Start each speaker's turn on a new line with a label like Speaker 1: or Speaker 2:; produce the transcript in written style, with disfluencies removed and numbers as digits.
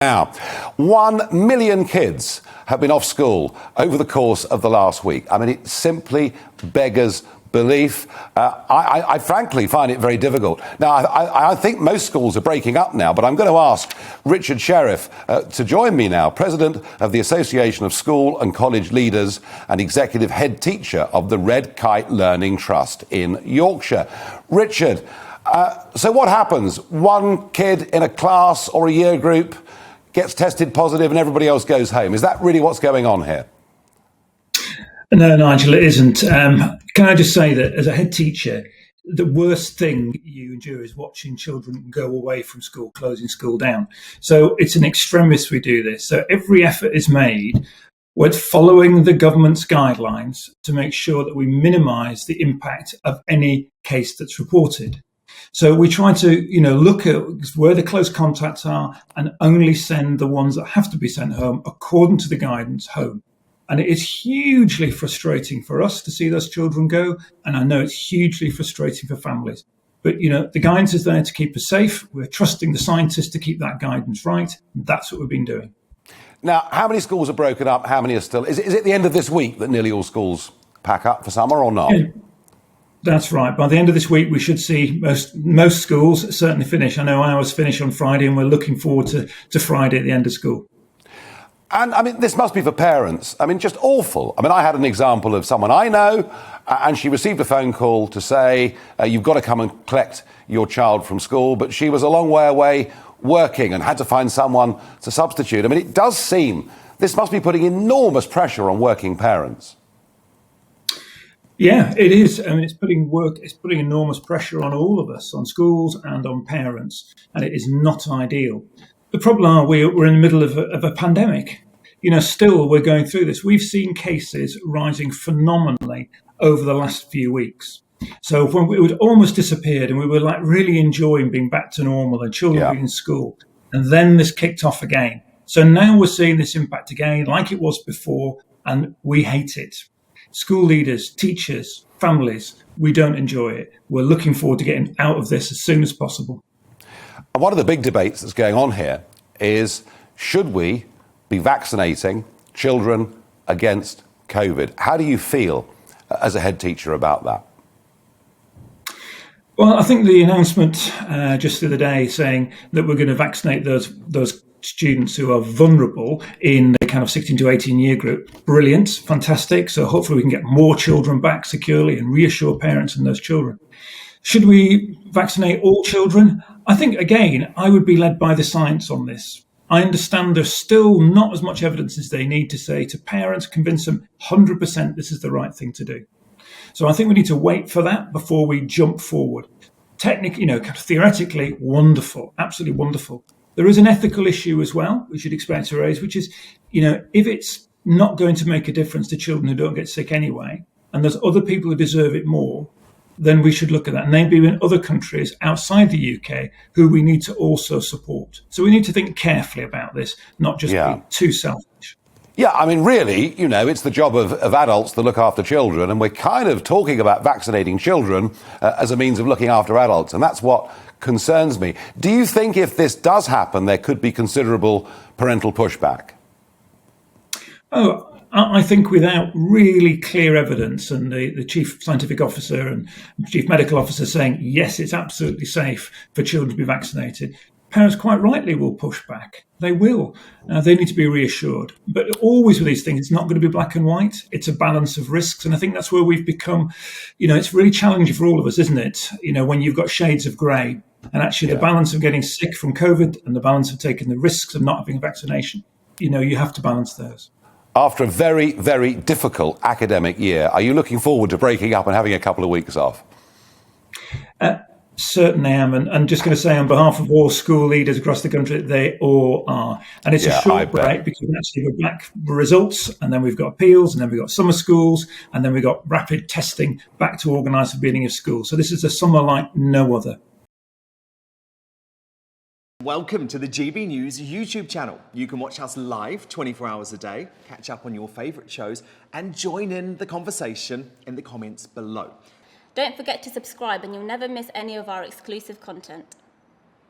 Speaker 1: Now, 1 million kids have been off school over the course of the last week. I mean, it simply beggars belief. I frankly find it very difficult. Now, I think most schools are breaking up now, but I'm going to ask Richard Sheriff to join me now, President of the Association of School and College Leaders and Executive Head Teacher of the Red Kite Learning Trust in Yorkshire. Richard, so what happens? One kid in a class or a year group gets tested positive and everybody else goes home. Is that really what's going on here?
Speaker 2: No, Nigel, it isn't. Can I just say that as a head teacher, the worst thing you endure is watching children go away from school, closing school down. So it's an extremis we do this. So every effort is made with following the government's guidelines to make sure that we minimise the impact of any case that's reported. So we try to, look at where the close contacts are and only send the ones that have to be sent home according to the guidance home. And it is hugely frustrating for us to see those children go. And I know it's hugely frustrating for families. But, the guidance is there to keep us safe. We're trusting the scientists to keep that guidance right. That's what we've been doing.
Speaker 1: Now, how many schools are broken up? How many are still? Is it the end of this week that nearly all schools pack up for summer or not?
Speaker 2: Yeah. That's right. By the end of this week, we should see most schools certainly finish. I know ours finish on Friday, and we're looking forward to Friday at the end of school.
Speaker 1: And, I mean, this must be for parents. I mean, just awful. I mean, I had an example of someone I know, and she received a phone call to say, you've got to come and collect your child from school. But she was a long way away working and had to find someone to substitute. I mean, it does seem this must be putting enormous pressure on working parents.
Speaker 2: Yeah, it is. I mean, it's putting enormous pressure on all of us, on schools and on parents, and it is not ideal. The problem are we're in the middle of a pandemic. Still we're going through this. We've seen cases rising phenomenally over the last few weeks. So when it almost disappeared and we were like really enjoying being back to normal and children being in school, and then this kicked off again. So now we're seeing this impact again like it was before, and we hate it. School leaders, teachers, families, we don't enjoy it. We're looking forward to getting out of this as soon as possible.
Speaker 1: And one of the big debates that's going on here is, should we be vaccinating children against COVID? How do you feel as a head teacher about that?
Speaker 2: Well, I think the announcement just the other day saying that we're going to vaccinate those students who are vulnerable in the kind of 16 to 18 year group, brilliant, fantastic. So hopefully we can get more children back securely and reassure parents and those children. Should we vaccinate all children? I think, again, I would be led by the science on this. I understand there's still not as much evidence as they need to say to parents, convince them 100% this is the right thing to do. So I think we need to wait for that before we jump forward. Technically, theoretically, wonderful, absolutely wonderful. There is an ethical issue as well, we should expect to raise, which is, if it's not going to make a difference to children who don't get sick anyway, and there's other people who deserve it more, then we should look at that. And maybe in other countries outside the UK who we need to also support. So we need to think carefully about this, not just be too selfish.
Speaker 1: Yeah, I mean, really, it's the job of adults to look after children. And we're kind of talking about vaccinating children as a means of looking after adults. And that's what concerns me. Do you think if this does happen, there could be considerable parental pushback?
Speaker 2: Oh, I think without really clear evidence and the chief scientific officer and chief medical officer saying, yes, it's absolutely safe for children to be vaccinated, parents quite rightly will push back. They will. They need to be reassured. But always with these things, it's not going to be black and white. It's a balance of risks. And I think that's where we've become, it's really challenging for all of us, isn't it? When you've got shades of grey and actually the balance of getting sick from COVID and the balance of taking the risks of not having a vaccination, you have to balance those.
Speaker 1: After a very, very difficult academic year, are you looking forward to breaking up and having a couple of weeks off?
Speaker 2: Certainly am. And just going to say on behalf of all school leaders across the country, they all are. And it's a short break because actually we're back with results and then we've got appeals and then we've got summer schools and then we've got rapid testing back to organise the beginning of school. So this is a summer like no other.
Speaker 3: Welcome to the GB News YouTube channel. You can watch us live 24 hours a day, catch up on your favourite shows and join in the conversation in the comments below.
Speaker 4: Don't forget to subscribe and you'll never miss any of our exclusive content.